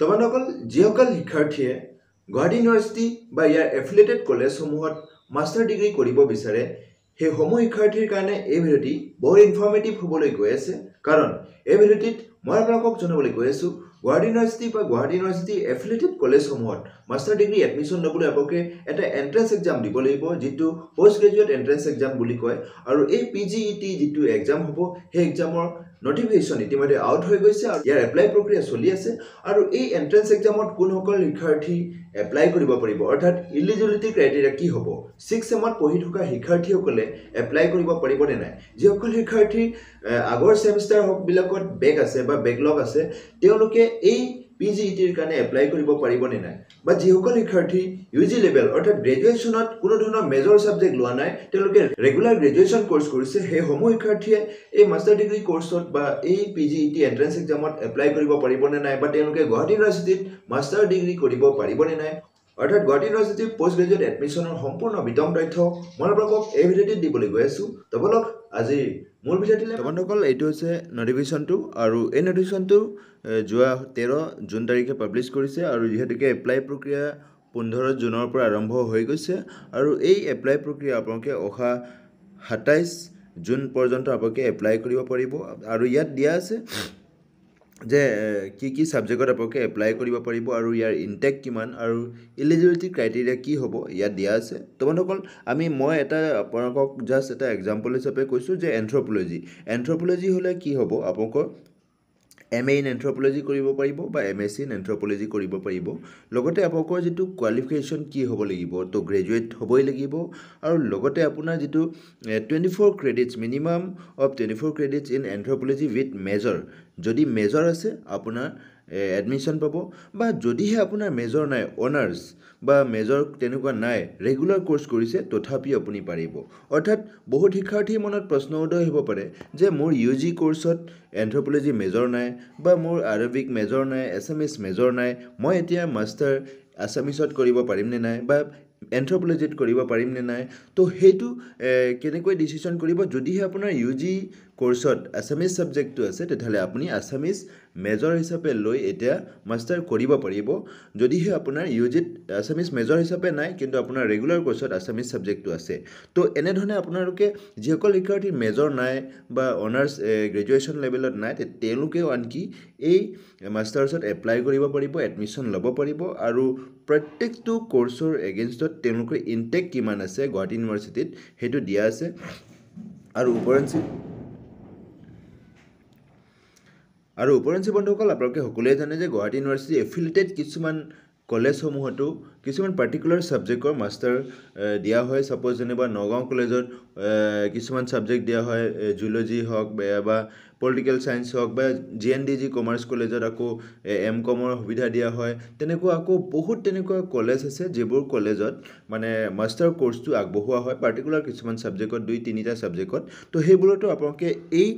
তোমালোকৰ যিসকল শিক্ষাৰ্থীয়ে গুৱাহাটী ইউনিভাৰ্চিটি বা ইয়াৰ এফিলিয়েটেড কলেজসমূহত মাষ্টাৰ ডিগ্ৰী কৰিব বিচাৰে সেই সমূহ শিক্ষাৰ্থীৰ কাৰণে এই ভিডিঅ'টি বহুত ইনফৰ্মেটিভ হ'বলৈ গৈ আছে কাৰণ এই ভিডিঅ'টিত মই আপোনালোকক জনাবলৈ গৈ আছোঁ গুৱাহাটী ইউনিভাৰ্চিটি বা গুৱাহাটী ইউনিভাৰ্চিটি এফিলিয়েটেড কলেজসমূহত মাষ্টাৰ ডিগ্ৰী এডমিশ্যন ল'বলৈ আপোনালোকে এটা এন্ট্ৰেন্স এক্সাম দিব লাগিব যিটো পোষ্ট গ্ৰেজুৱেট এন্ট্ৰেন্স এক্সাম বুলি কয় আৰু এই PGET যিটো এক্সাম হ'ব সেই এক্সামৰ নোটিফিকেশ্যন ইতিমধ্যে আউট হৈ গৈছে আৰু ইয়াৰ এপ্লাই প্ৰক্ৰিয়া চলি আছে আৰু এই এন্ট্ৰেন্স এক্সামত কোনসকল শিক্ষাৰ্থী এপ্লাই কৰিব পাৰিব অৰ্থাৎ ইলিজিবিলিটি ক্ৰাইটেৰিয়া কি হ'ব 6 চেমত পঢ়ি থকা শিক্ষাৰ্থীসকলে এপ্লাই কৰিব পাৰিব নে নাই যিসকল শিক্ষাৰ্থী আগৰ সেমিষ্টাৰ বিলাকত বেক আছে বা বেকলগ আছে তেওঁলোকে এই PGETৰ কাৰণে এপ্লাই কৰিব পাৰিব নে নাই বা যিসকল শিক্ষাৰ্থী UG লেভেল অৰ্থাৎ গ্ৰেজুৱেশ্যনত কোনো ধৰণৰ মেজৰ সাবজেক্ট লোৱা নাই তেওঁলোকে ৰেগুলাৰ গ্ৰেজুৱেশ্যন কোৰ্স কৰিছে সেই সমূহ শিক্ষাৰ্থীয়ে এই মাষ্টাৰ ডিগ্ৰী কোৰ্সত বা এই PGET এন্ট্ৰেন্স এক্সামত এপ্লাই কৰিব পাৰিব নে নাই বা তেওঁলোকে গুৱাহাটী ইউনিভাৰ্চিটিত মাষ্টাৰ ডিগ্ৰী কৰিব পাৰিব নে নাই অৰ্থাৎ গুৱাহাটী ইউনিভাৰ্চিটিৰ পোষ্ট গ্ৰেজুৱেট এডমিশ্যনৰ সম্পূৰ্ণ বিতং তথ্য মই আপোনালোকক এই ভিডিঅ'টিত দিবলৈ গৈ আছোঁ তবলক আজি মূল ভিডিঅ'টিলৈ তোমালোকৰ এইটো হৈছে নটিফিকেশ্যনটো আৰু এই নটিফিকেশ্যনটো যোৱা 13 জুন তাৰিখে পাব্লিছ কৰিছে আৰু যিহেতুকে এপ্লাই প্ৰক্ৰিয়া 15 জুনৰ পৰা আৰম্ভ হৈ গৈছে আৰু এই এপ্লাই প্ৰক্ৰিয়া আপোনালোকে অহা 27 জুন পৰ্যন্ত আপোনালোকে এপ্লাই কৰিব পাৰিব আৰু ইয়াত দিয়া আছে যে কি সাবজেক্টত আপোনালোকে এপ্লাই কৰিব পাৰিব আৰু ইয়াৰ ইনটেক কিমান আৰু এলিজিবিলিটি ক্ৰাইটেৰিয়া কি হ'ব ইয়াত দিয়া আছে তোমালোকৰ মই এটা আপোনালোকক জাস্ট এটা এক্সাম্পল হিচাপে কৈছোঁ যে এন্থ্ৰোপলজি হলে কি হ'ব আপোনালোকৰ MA in anthropology কৰিব পাৰিব বা MSc in anthropology কৰিব পাৰিব লগতে আপোনালোকৰ যেটো কোৱালিফিকেশন কি হ'ব লাগিব তো গ্ৰেজুৱেট হ'বই লাগিব আৰু লগতে আপোনাৰ যেটো 24 credits minimum of 24 credits in anthropology with major যদি মেজৰ আছে আপোনাৰ এডমিশন পাব বা যদিহে আপোনাৰ মেজৰ নাই অনাৰ্স বা মেজৰ তেনেকুৱা নাই ৰেগুলাৰ কোৰ্স কৰিছে তথাপি আপুনি পাৰিব অৰ্থাৎ বহুত শিক্ষাৰ্থীৰ মনত প্ৰশ্ন উদয় হ'ব পাৰে যে মোৰ UG কোৰ্সত এন্থ্ৰোপলজি মেজৰ নাই বা মোৰ আৰবিক মেজৰ নাই এছামিছ মেজৰ নাই মই এতিয়া মাষ্টাৰ আছামিছত কৰিব পাৰিম নে নাই বা এন্থ্ৰোপলজিত কৰিব পাৰিম নে নাই তো হেতু কেনেকৈ ডিসিশন কৰিব যদিহে আপোনাৰ UG কোৰ্সত আছামিছ সাবজেক্টটো আছে তেতিয়াহলে আপুনি আছামিছ মেজৰ হিচাপে লৈ এতিয়া মাষ্টাৰ কৰিব পাৰিব যদিহে আপোনাৰ UGত আছামিছ মেজৰ হিচাপে নাই কিন্তু আপোনাৰ ৰেগুলাৰ কোৰ্সত আছামিছ সাবজেক্টটো আছে তো এনে ধৰণে আপোনালোকে যিসকল শিক্ষাৰ্থী মেজৰ নাই বা অনাৰ্স গ্ৰেজুৱেশ্যন লেভেলত নাই তেওঁলোকেও আনকি এই মাষ্টাৰ্ছত এপ্লাই কৰিব পাৰিব এডমিশন ল'ব পাৰিব আৰু প্ৰত্যেকটো কোৰ্সৰ এগেইনষ্টত তেওঁলোকৰ ইনটেক কিমান আছে গুৱাহাটী ইউনিভাৰ্চিটিত হেতু দিয়া আছে আৰু উপৰঞ্চি বন্ধুসকল আপোনালোকে সকলোৱে জানে যে গুৱাহাটী ইউনিভাৰ্চিটি এফিলিয়েটেড কিছুমান কলেজসমূহতো কিছুমান পাৰ্টিকুলাৰ সাবজেক্টৰ মাষ্টাৰ দিয়া হয় সাপোজ যেনিবা নগাঁও কলেজত কিছুমান সাবজেক্ট দিয়া হয় জুলজি হওক বা পলিটিক্যাল সায়েন্স হওক বা GNDG কমাৰ্চ কলেজত আকৌ MCOMৰ সুবিধা দিয়া হয় তেনেকুৱা আকৌ বহুত তেনেকুৱা কলেজ আছে যিবোৰ কলেজত মানে মাষ্টাৰ কোৰ্সটো আগবঢ়োৱা হয় পাৰ্টিকুলাৰ কিছুমান সাবজেক্টত 2-3টা সাবজেক্টত তো হেইবোৰতো আপোনালোকে এই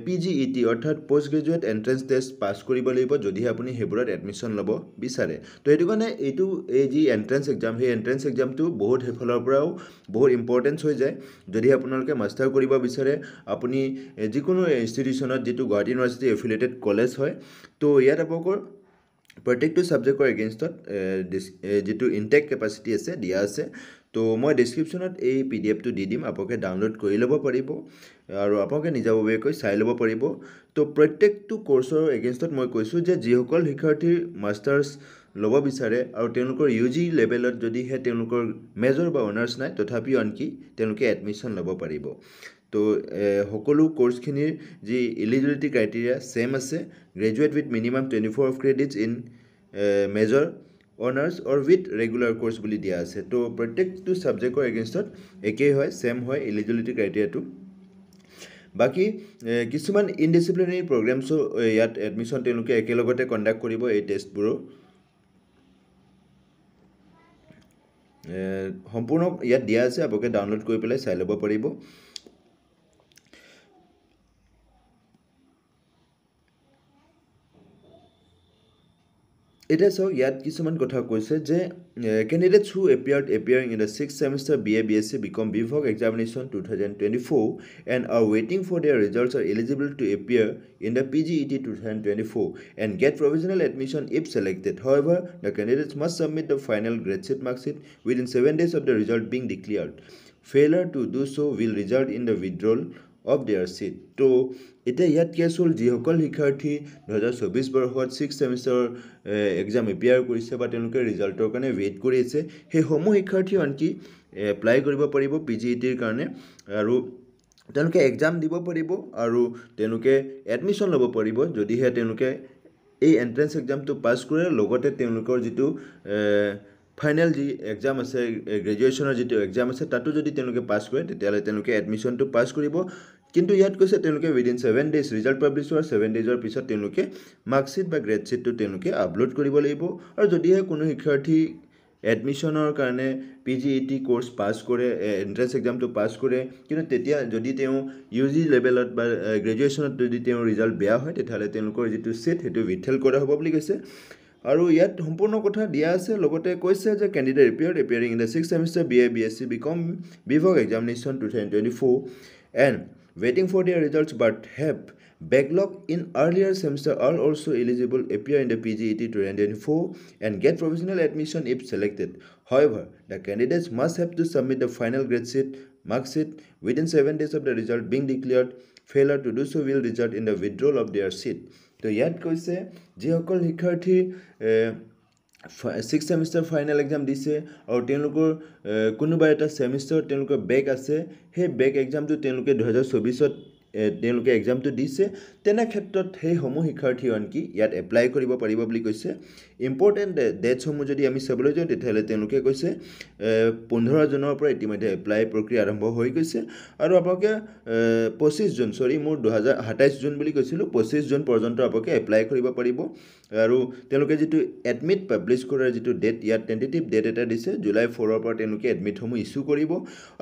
PGET অৰ্থাৎ post graduate entrance test pass কৰিব লাগিব যদিহে আপুনি হেইবোৰত এডমিশন ল'ব বিচাৰে তো এটো কাৰণে এইটো এই যি এন্ট্ৰেন্স এক্সাম হে এন্ট্ৰেন্স এক্সামটো বহুত হেফলৰ পৰাও বহুত ইম্পৰ্টেন্স হৈ যায় যদি আপোনালোকে মাষ্টাৰ কৰিব বিচাৰে আপুনি যিকোনো ইনষ্টিটিউচনত যেটো গুৱাহাটী ইউনিভাৰ্চিটি এফিলিয়েটেড কলেজ হয় তো ইয়াত আপোনালোকৰ প্ৰত্যেকটো সাবজেক্টৰ এগেইনষ্টত যেটো ইনটেক কেপাসিটি আছে দিয়া আছে তো মই ডেসক্ৰিপচনত এই PDF টো দি দিম আপোনালোকে ডাউনলোড কৰি ল'ব পাৰিব আৰু আপোনালোকে নিজাববীয়াকৈ চাই ল'ব পাৰিব তো প্ৰত্যেকটো কোৰ্সৰ এগেইনষ্টত মই কৈছো যে যিসকল শিক্ষাৰ্থী মাষ্টাৰ্স ল'ব বিচাৰে আৰু তেওঁলোকৰ UG লেভেলত যদি হে তেওঁলোকৰ মেজৰ বা অনাৰ্স নাই তথাপিও আনকি তেওঁলোকে এডমিশন ল'ব পাৰিব তো সকলো কোৰ্সখিনিৰ যি এলিজিবিলিটি ক্ৰাইটেৰিয়া সেম আছে graduate with minimum 24 credits in major honours or with regular course বুলি দিয়া আছে তো প্ৰত্যেকটো সাবজেক্টৰ এগেইনষ্টত একেই হয় সেম হয় এলিজিবিলিটি ক্ৰাইটেৰিয়াটো বাকি কিছুমান ইনডিসিপ্লিনাৰী প্ৰগ্ৰামছো ইয়াত এডমিশন তেওঁলোকে একেলগতে কণ্ডাক্ট কৰিব এই টেষ্টবোৰো সম্পূৰ্ণ ইয়াত দিয়া আছে আপোনালোকে ডাউনলোড কৰি পেলাই চাই ল'ব পাৰিব এটা চাওক ইয়াত কিছুমান কথা কৈছে যে candidates who appearing in the 6th semester BA BSc BCom BPhil examination 2024 and are waiting for their results are eligible to appear in the PGET 2024 and get provisional admission if selected. However, the candidates must submit the final grade sheet mark sheet within 7 days of the result being declared. Failure to do so will result in the withdrawal of their seat. তো এতিয়া ইয়াত cash হ'ল যিসকল শিক্ষাৰ্থী 2024 বৰ্ষত 6th ছেমিষ্টাৰৰ exam appear কৰিছে বা তেওঁলোকে ৰিজাল্টৰ কাৰণে ৱেইট কৰি আছে সেইসমূহ শিক্ষাৰ্থী আনকি এপ্লাই কৰিব পাৰিব PGETৰ কাৰণে আৰু তেওঁলোকে এক্সাম দিব পাৰিব আৰু তেওঁলোকে এডমিশ্যন ল'ব পাৰিব যদিহে তেওঁলোকে এই এন্ট্ৰেন্স এক্সামটো পাছ কৰে লগতে তেওঁলোকৰ যিটো ফাইনেল যি এক্সাম আছে গ্ৰেজুৱেশ্যনৰ যিটো এক্সাম আছে তাতো যদি তেওঁলোকে পাছ কৰে তেতিয়াহ'লে তেওঁলোকে এডমিশ্যনটো পাছ কৰিব কিন্তু ইয়াত কৈছে তেওঁলোকে উইদিন 7 ডেজ ৰিজাল্ট পাব্লিছ হোৱাৰ 7 ডেজৰ পিছত তেওঁলোকে মাৰ্কশ্বিট বা গ্ৰেড শ্বীটটো তেওঁলোকে আপলোড কৰিব লাগিব আৰু যদিহে কোনো শিক্ষাৰ্থী এডমিশ্যনৰ কাৰণে PGET কোৰ্চ পাছ কৰে এন্ট্ৰেন্স এক্সামটো পাছ কৰে কিন্তু তেতিয়া যদি তেওঁ UG লেভেলত বা গ্ৰেজুৱেশ্যনত যদি তেওঁৰ ৰিজাল্ট বেয়া হয় তেতিয়াহ'লে তেওঁলোকৰ যিটো ছিট সেইটো উইথহেল্ড কৰা হ'ব বুলি কৈছে আৰু ইয়াত সম্পূৰ্ণ কথা দিয়া আছে লগতে কৈছে যে candidate appearing in the 6th semester BA BSc BCom BPhil examination 2024 and waiting for their results but have backlog in earlier semester are also eligible appear in the PGET 2024 and get provisional admission if selected. However, the candidates must have to submit the final grade sheet mark sheet within 7 days of the result being declared. Failure to do so will result in the withdrawal of their seat. তো ইয়াত কৈছে যিসকল শিক্ষাৰ্থী 6th semester final exam দিছে আৰু তেওঁলোকৰ কোনোবা এটা সেমিষ্টাৰ তেওঁলোকৰ বেক আছে সেই বেক এক্সামটো তেওঁলোকে 2024ত তেওঁলোকে এক্সামটো দিছে তেনে ক্ষেত্ৰত সেই সমূহ শিক্ষাৰ্থী আনকি ইয়াত এপ্লাই কৰিব পাৰিব বুলি কৈছে ইম্পৰ্টেণ্ট ডেটছ সমূহ যদি আমি চাবলৈ যাওঁ তেতিয়াহ'লে তেওঁলোকে কৈছে 15 জুনৰ পৰা ইতিমধ্যে এপ্লাই প্ৰক্ৰিয়া আৰম্ভ হৈ গৈছে আৰু আপোনালোকে 25 জুন মোৰ 2027 জুন বুলি কৈছিলোঁ 25 জুন পৰ্যন্ত আপোনালোকে এপ্লাই কৰিব পাৰিব আৰু তেওঁলোকে যিটো এডমিট পাব্লিছ কৰাৰ যিটো ডেট ইয়াত টেন্টেটিভ ডেট এটা দিছে জুলাই 4 ৰ পৰা তেওঁলোকে এডমিটসমূহ ইছ্যু কৰিব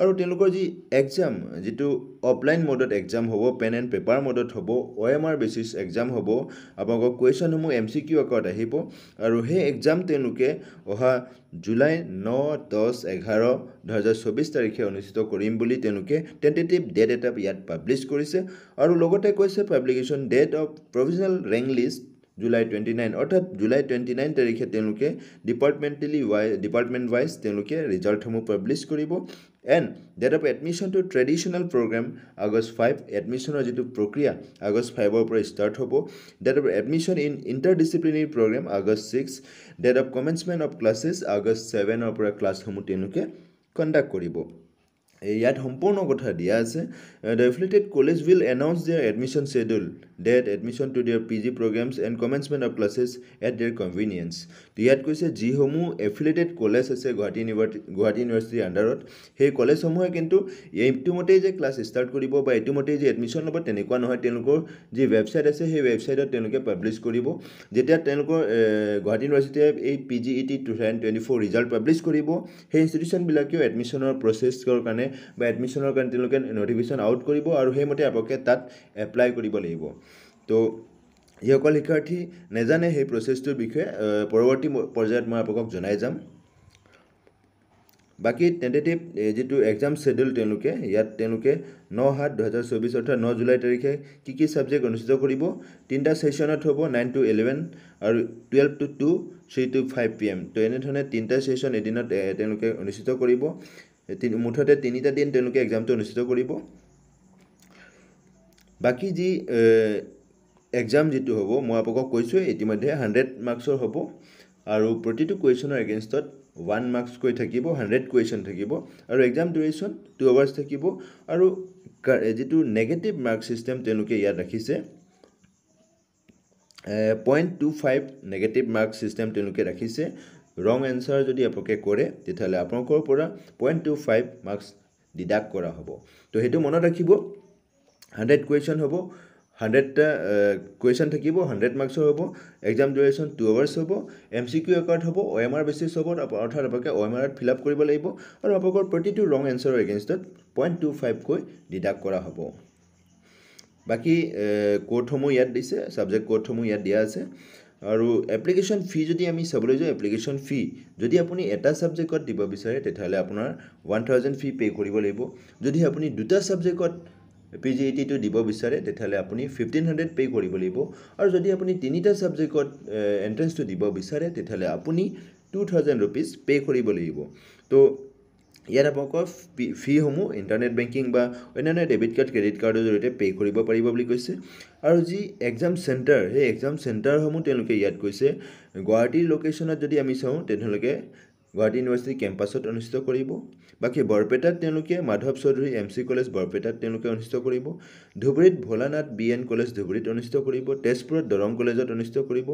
আৰু তেওঁলোকৰ যি এক্সাম যিটো অফলাইন মোডত এক্সাম হ'ব পেন এণ্ড পেপাৰ মোডত হ'ব OMR বেচিছ এক্সাম হ'ব আপোনালোকৰ কুৱেশ্যনসমূহ MCQ আকাৰত আহিব আৰু সেই এক্সাম তেওঁলোকে অহা জুলাই 9, 10, 11, 2024 তাৰিখে অনুষ্ঠিত কৰিম বুলি তেওঁলোকে টেন্টেটিভ ডেট এটা ইয়াত পাব্লিছ কৰিছে আৰু লগতে কৈছে publication date of provisional rank list July 29 অৰ্থাৎ জুলাই 29 তাৰিখে তেওঁলোকে ডিপাৰ্টমেণ্ট ৱাইজ তেওঁলোকে ৰিজাল্টসমূহ পাব্লিছ কৰিব and date of admission to traditional program August 5 এডমিশ্যনৰ যিটো প্ৰক্ৰিয়া আগষ্ট 5ৰ পৰা ষ্টাৰ্ট হ'ব date of admission in interdisciplinary program August 6 date of commencement of classes August 7ৰ পৰা ক্লাছসমূহ তেওঁলোকে কণ্ডাক্ট কৰিব ইয়াত সম্পূৰ্ণ কথা দিয়া আছে the affiliated college will announce their admission schedule date admission to their PG programs and commencement of classes at their convenience ইয়াত কৈছে যিসমূহ affiliated কলেজ আছে গুৱাহাটী ইউনিভাৰ্চিটিৰ আন্ডাৰত সেই কলেজসমূহে কিন্তু ইতিমধ্যে যে ক্লাছ ষ্টাৰ্ট কৰিব বা ইতিমধ্যে যে এডমিশ্যন ল'ব তেনেকুৱা নহয় তেওঁলোকৰ যি ৱেবছাইট আছে সেই ৱেবছাইটত তেওঁলোকে পাব্লিছ কৰিব যেতিয়া তেওঁলোকৰ গুৱাহাটী ইউনিভাৰ্চিটিয়ে এই PGET 2024 ৰিজাল্ট পাব্লিছ কৰিব সেই ইনষ্টিটিউশ্যনবিলাকেও এডমিশ্যনৰ প্ৰচেছৰ কাৰণে বা এডমিশ্যনৰ কাৰণে তেওঁলোকে নটিফিকেশ্যন আউট কৰিব আৰু সেইমতে আপোনালোকে তাত এপ্লাই কৰিব লাগিব তো যিসকল শিক্ষাৰ্থী নেজানে সেই প্ৰচেছটোৰ বিষয়ে পৰৱৰ্তী পৰ্যায়ত মই আপোনালোকক জনাই যাম বাকি টেন্টেটিভ যেটো এক্সাম শেডিউল তেওঁলোকে ইয়াত তেওঁলোকে 9/7/2024 অৰ্থাৎ 9 জুলাই তাৰিখে কি সাবজেক্ট অনুষ্ঠিত কৰিব তিনটা সেশনত হ'ব 9 to 11 আৰু 12 to 2 3 to 5 pm তো এনে ধৰণে তিনটা সেশন এদিনত তেওঁলোকে অনুষ্ঠিত কৰিব মুঠতে তিনিটা দিন তেওঁলোকে এক্সামটো অনুষ্ঠিত কৰিব বাকি যি এক্সাম যেটো হ'ব মই আপোনাক কৈছো ইতিমধ্যে 100 মাৰ্কছৰ হ'ব আৰু প্ৰতিটো কোৱেশ্যনৰ এগেইনষ্টত 1 মাৰ্কছ কৈ থাকিব 100 কোৱেশ্যন থাকিব আৰু এক্সাম ডিউৰেচন 2 আৱাৰ্ছ থাকিব আৰু যেটো নেগেটিভ মাৰ্ক সিস্টেম তেওঁলোকে ইয়াত ৰাখিছে 0.25 নেগেটিভ মাৰ্ক সিস্টেম তেওঁলোকে ৰাখিছে wrong answer যদি আপোনালোকে কৰে তেতিয়াহলে আপোনালোকৰ পৰা 0.25 মাৰ্কছ ডিডাক্ট কৰা হ'ব তো হেতু মনত ৰাখিব 100 কোৱেশ্যন হ'ব 100টা কোৱেশ্যন থাকিব 100 মাৰ্কছৰ হ'ব এক্সাম ডিউৰেচন 2 আৱাৰ্ছ হ'ব MCQ আকাৰত হ'ব OMR বেচিছ হ'ব অৰ্থাৎ আপোনালোকে OMR ত ফিল আপ কৰিব লাগিব আৰু আপোনালোকৰ প্ৰতিটো wrong answer এগেইনষ্টত 0.25 কৈ ডিডাক্ট কৰা হ'ব বাকি কোডসমূহ ইয়াত দিছে সাবজেক্ট কোডসমূহ ইয়াত দিয়া আছে আৰু এপ্লিকেশ্যন ফি যদি আমি চাবলৈ যাওঁ এপ্লিকেশ্যন ফি যদি আপুনি এটা ছাবজেক্টত দিব বিচাৰে তেতিয়াহ'লে আপোনাৰ 1000 ফি পে' কৰিব লাগিব যদি আপুনি দুটা ছাবজেক্টত PGET দিব বিচাৰে তেতিয়াহ'লে আপুনি 1500 পে' কৰিব লাগিব আৰু যদি আপুনি তিনিটা ছাবজেক্টত এণ্ট্ৰেন্সটো দিব বিচাৰে তেতিয়াহ'লে আপুনি 2000 rupees পে' কৰিব লাগিব তো ইয়াত আপোনালোকৰ ফিসমূহ ইণ্টাৰনেট বেংকিং বা অন্যান্য ডেবিট কাৰ্ড ক্ৰেডিট কাৰ্ডৰ জৰিয়তে পে' কৰিব পাৰিব বুলি কৈছে আৰু যি এক্সাম চেণ্টাৰ সেই এক্সাম চেণ্টাৰসমূহ তেওঁলোকে ইয়াত কৈছে গুৱাহাটীৰ লোকেশ্যনত যদি আমি চাওঁ তেনেহ'লে গুৱাহাটী ইউনিভাৰ্চিটি কেম্পাছত অনুষ্ঠিত কৰিব বাকী বৰপেটাত তেওঁলোকে মাধৱ চৌধুৰী MC কলেজ বৰপেটাত তেওঁলোকে অনুষ্ঠিত কৰিব ধুবুৰীত ভোলানাথ BN কলেজ ধুবুৰীত অনুষ্ঠিত কৰিব তেজপুৰত দৰং কলেজত অনুষ্ঠিত কৰিব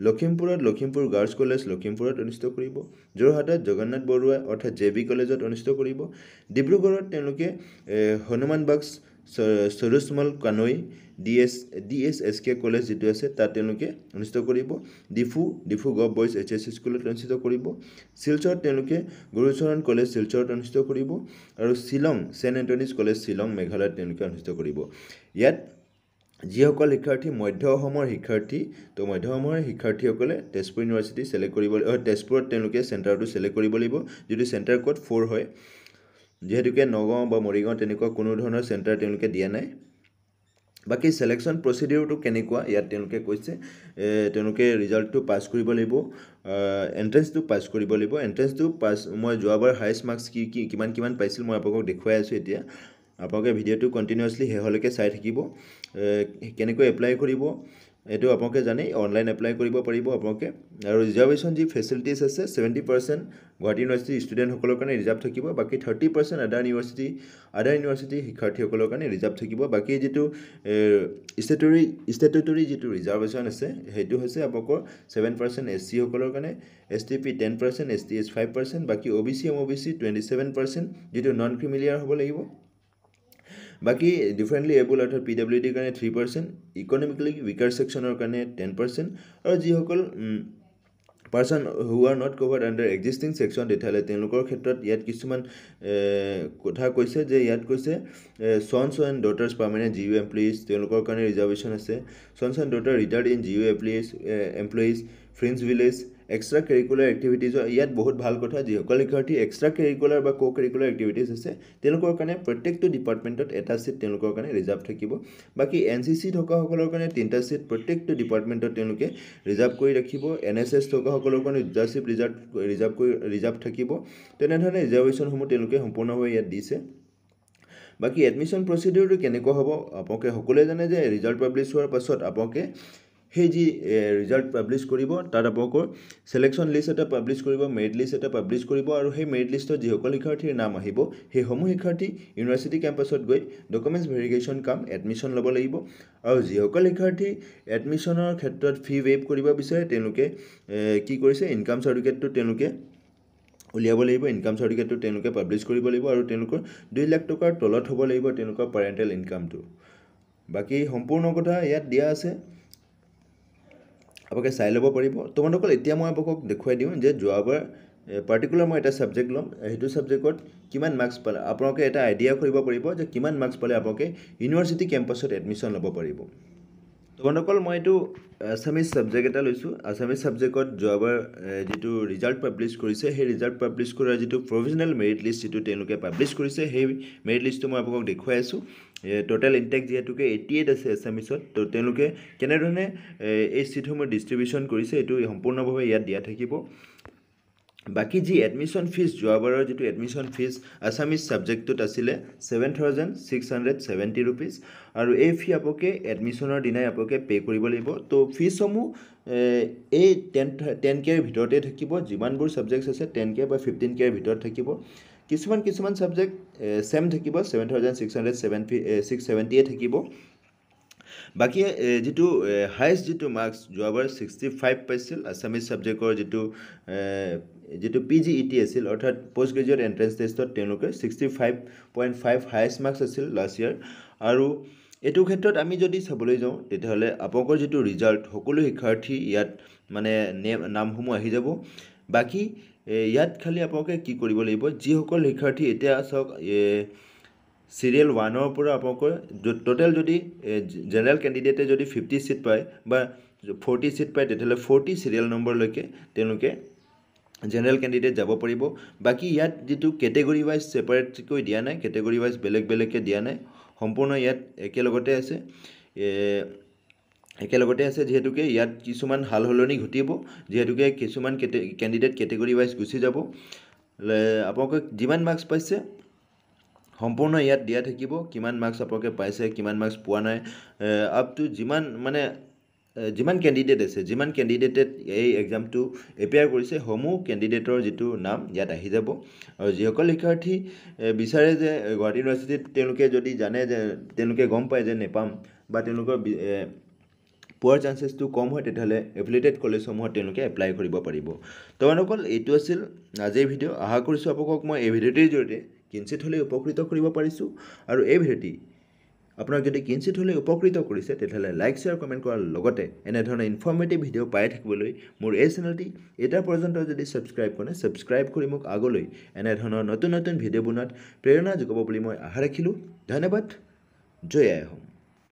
লখিমপুৰত লখিমপুৰ গাৰ্লছ কলেজ লখিমপুৰত অনুষ্ঠিত কৰিব যোৰহাটত জগন্নাথ বৰুৱা অৰ্থাৎ JB কলেজত অনুষ্ঠিত কৰিব ডিব্ৰুগড়ত তেওঁলোকে হনুমান বাক্স সৰুজমল কানৈ DSSK কলেজ যেটো আছে তাত তেওঁলোকে অনুষ্ঠিত কৰিব ডিফু গভ বয়জ HS স্কুলত অনুষ্ঠিত কৰিব শিলচৰত তেওঁলোকে গুৰুচৰণ কলেজ শিলচৰত অনুষ্ঠিত কৰিব আৰু শিলং সেন্ট এন্টনিজ কলেজ শিলং মেঘালয়ত তেওঁলোকে অনুষ্ঠিত কৰিব ইয়াত যিসকল শিক্ষাৰ্থী মধ্য অসমৰ শিক্ষাৰ্থী তো মধ্য অসমৰ শিক্ষাৰ্থীসকলে তেজপুৰ ইউনিভাৰ্চিটি সিলেক্ট কৰিব তেজপুৰত তেওঁলোকে চেণ্টাৰটো সিলেক্ট কৰিব লাগিব যদি চেণ্টাৰ কোড 4 হয় যেহেতুকে নগাঁও বা মৰিগাঁও তেনেকুৱা কোনো ধৰণৰ চেণ্টাৰ তেওঁলোকে দিয়া নাই বাকি সিলেকশন প্ৰসিডিউৰটো কেনেকুৱা ইয়াত তেওঁলোকে কৈছে তেওঁলোকে ৰিজাল্টটো পাস কৰিব লাগিব এন্ট্ৰেন্সটো পাস কৰিব লাগিব এন্ট্ৰেন্সটো পাস মই যোৱাবাৰ হাইয়েষ্ট মাৰ্কস কিমান পাইছিল মই আপোনাক দেখুৱাই আছো এতিয়া আপোনালোকে ভিডিঅটো কন্টিনিউয়াছলি হেহলৈকে চাই থাকিব কেনেকৈ এপ্লাই কৰিব এটো আপোনালোকে জানে অনলাইন এপ্লাই কৰিব পাৰিব আপোনালোকে আৰু ৰিজাৰ্ভেশন যি ফেসিলিটিজ আছে 70% গুৱাহাটী ইউনিভাৰ্চিটি ষ্টুডেন্ট সকলৰ কাৰণে ৰিজাৰ্ভ থাকিব বাকি 30% আদাৰ ইউনিভাৰ্চিটি শিক্ষাৰ্থীসকলৰ কাৰণে ৰিজাৰ্ভ থাকিব বাকি যেটো স্ট্যাটুটৰি যেটো ৰিজাৰ্ভেশন আছে হেতু হৈছে আপোনালোকৰ 7% SC সকলৰ কাৰণে STP 10% STS 5% বাকি OBC MOBC 27% যেটো নন ক্ৰিমিলিয়াৰ হ'ব লাগিব বাকি ডিফাৰেন্টলি এবল অৰ্থাৎ PWD কাৰণে 3% ইকোনমিক্যালি উইকাৰ সেকশনৰ কাৰণে 10% আৰু যিসকল person who are not covered under existing section তেতিয়ালে তেওঁলোকৰ ক্ষেত্ৰত ইয়াত কিছুমান কথা কৈছে যে ইয়াত কৈছে sons and daughters permanent GU employees তেওঁলোকৰ কাৰণে ৰিজাৰ্ভেশন আছে sons and daughters retired in GU employees friends village extra curricular activities ইয়াত বহুত ভাল কথা যি সকল শিক্ষাৰ্থী extra curricular বা co curricular activities আছে তেওঁলোকৰ কাৰণে প্ৰত্যেকটো ডিপাৰ্টমেন্টত এটা সিট তেওঁলোকৰ কাৰণে ৰিজাৰ্ভ থাকিব বাকি NCC থকা সকলৰ কাৰণে তিনটা সিট প্ৰত্যেকটো ডিপাৰ্টমেন্টত তেওঁলোকে ৰিজাৰ্ভ কৰি ৰাখিব NSS থকা সকলৰ কাৰণে দুটা সিট ৰিজাৰ্ভ থাকিব তেনেধৰণে ৰিজাৰ্ভেশন সমূহ তেওঁলোকে সম্পূৰ্ণভাৱে ইয়াত দিছে বাকি এডমিশন প্ৰসিডিউৰটো কেনেকুৱা হ'ব আপোনালোকে সকলোৱে জানে যে ৰিজাল্ট পাবলিশ হোৱাৰ পাছত আপোনালোকে হে জি ৰিজাল্ট পাবলিশ কৰিব তাৰ আপোনালোকৰ সিলেকশন লিষ্ট এটা পাবলিশ কৰিব মেৰিট লিষ্ট এটা পাবলিশ কৰিব আৰু হে মেৰিট লিষ্টত যি সকল শিক্ষাৰ্থীৰ নাম আহিব হে সমূহ শিক্ষাৰ্থী ইউনিভাৰ্চিটি কেম্পাছত গৈ ডকুমেন্টছ ভেৰিফিকেশন কাম এডমিশন ল'ব লাগিব আৰু যি সকল শিক্ষাৰ্থী এডমিশনৰ ক্ষেত্ৰত ফি ৱেইভ কৰিব বিচাৰে তেওঁলোকে কি কৰিছে ইনকাম সাৰ্টিফিকেটটো তেওঁলোকে উলিয়াব লাগিব ইনকাম সাৰ্টিফিকেটটো তেওঁলোকে পাবলিশ কৰিব লাগিব আৰু তেওঁলোকৰ 2 লাখ টকাৰ তলত হ'ব লাগিব তেওঁলোকৰ পেৰেন্টেল ইনকামটো বাকি সম্পূৰ্ণ কথা ইয়াত দিয়া আছে আপোনালোকে চাই ল'ব পাৰিব তোমালোকক এতিয়া মই আপোনালোকক দেখুৱাই দিওঁ যে যোৱাবাৰ পাৰ্টিকুলাৰ মই এটা সাবজেক্ট লম হেতু সাবজেক্টত কিমান মাৰ্কস পালে আপোনালোকে এটা আইডিয়া কৰিব পাৰিব যে কিমান মাৰ্কস পালে আপোনালোকে ইউনিভাৰ্চিটি কেম্পাছত এডমিশন ল'ব পাৰিব তোমালোকৰ মই এটো আসামিজ সাবজেক্ট এটা লৈছো আসামিজ সাবজেক্টত যোৱাবাৰ যেটো ৰিজাল্ট পাবলিশ কৰিছে হে ৰিজাল্ট পাবলিশ কৰাৰ যেটো প্ৰভিজনাল মেৰিট লিষ্ট যেটো তেওঁলোকে পাবলিশ কৰিছে হে মেৰিট লিষ্টটো মই আপোনালোকক দেখুৱাই আছো টোটাল ইনটেক যেহেতুকে 88 আছে আসামিজত তো তেওঁলোকে কেনে ধৰণে এই সিটসমূহ ডিস্ট্ৰিবিউশন কৰিছে এটো সম্পূৰ্ণভাৱে ইয়াত দিয়া থাকিব বাকি যি এডমিশন ফিজ যোৱাবাৰৰ যেটো এডমিশন ফিজ আসামিজ সাবজেক্টত আছিলে 7670 rupees আৰু এই ফি আপোনালোকে এডমিশনৰ দিনাই আপোনালোকে পে কৰিব লাগিব তো ফিসমূহ এই 10k ৰ ভিতৰতে থাকিব যিমানবোৰ সাবজেক্টছ আছে 10k বা 15k ৰ ভিতৰত থাকিব কিছুমান সাবজেক্ট সেম থাকিব 7670 এ থাকিব বাকি যেটো হাইয়েস্ট যেটো মাৰ্কস যোৱাবাৰ 65 পাইছিল আসামিজ সাবজেক্টৰ যেটো PGET আছিল অৰ্থাৎ পোষ্ট গ্ৰেজুৱেট এন্ট্ৰেন্স টেষ্টত তেওঁলোকে 65.5 হাইয়েস্ট মাৰ্কস আছিল লাষ্ট ইয়াৰ আৰু এটো ক্ষেত্ৰত আমি যদি চাবলৈ যাওঁ তেতিয়াহলে আপোনালোকৰ যেটো ৰিজাল্ট সকলো শিক্ষাৰ্থী ইয়াত মানে নামসমূহ আহি যাব বাকি ইয়াত খালি আপোনালোকে কি কৰিব লাগিব যি সকল শিক্ষাৰ্থী এতিয়া সক সিৰিয়েল 1 ৰ পৰা আপোনালোকৰ টোটাল যদি জেনাৰেল ক্যান্ডিডেটে যদি 50 সিট পায় বা 40 সিট পায় তেতিয়াহ'লে 40 সিৰিয়েল নম্বৰলৈকে তেওঁলোকে জেনেৰেল কেণ্ডিডেট যাব পাৰিব বাকি ইয়াত যেটো কেটেগৰি ওয়াইজ সেপাৰেটকৈ দিয়া নাই কেটেগৰি ওয়াইজ বেলেগকৈ দিয়া নাই সম্পূৰ্ণ ইয়াত একেলগতে আছে যেহেতুকে ইয়াত কিছুমান হালহলনি ঘটিব যেহেতুকে কিছুমান কেণ্ডিডেট কেটেগৰি ওয়াইজ গুচি যাব আপোনালোকে যিমান মাৰ্কস পাইছে সম্পূৰ্ণ ইয়াত দিয়া থাকিব কিমান মাৰ্কস আপোনালোকে পাইছে কিমান মাৰ্কস পোৱা নাই আপ টু যিমান কেণ্ডিডেট আছে যিমান কেণ্ডিডেটে এই এক্সামটো এপিয়াৰ কৰিছে সমূহ কেণ্ডিডেটৰ যেটো নাম ইয়াত আহি যাব আৰু যিসকল শিক্ষাৰ্থী বিচাৰে যে গুৱাহাটী ইউনিভাৰ্চিটিত তেওঁলোকে যদি জানে যে তেওঁলোকে গম পায় যে নেপাম বা তেওঁলোকৰ পোৱাৰ চান্সেছটো কম হয় তেতিয়াহ'লে এফিলিয়েটেড কলেজসমূহত তেওঁলোকে এপ্লাই কৰিব পাৰিব তোমালোকৰ এইটো আছিল আজিৰ ভিডিঅ' আশা কৰিছোঁ আপোনালোকক মই এই ভিডিঅ'টিৰ জৰিয়তে কিঞ্চিত হ'লে উপকৃত কৰিব পাৰিছোঁ আৰু এই ভিডিঅ'টি আপোনাক যদি কিঞ্চিত হ'লে উপকৃত কৰিছে তেতিয়াহ'লে লাইক শেয়াৰ কমেণ্ট কৰাৰ লগতে এনে ধৰণৰ ইনফৰ্মেটিভ ভিডিঅ' পাই থাকিবলৈ মোৰ এই চেনেলটি এটা পৰ্যন্ত যদি সাবস্ক্ৰাইব কৰি মোক আগলৈ এনে ধৰণৰ নতুন ভিডিঅ' বনোৱাত প্ৰেৰণা যোগাব বুলি মই আশা ৰাখিলোঁ ধন্যবাদ জয় আই অসম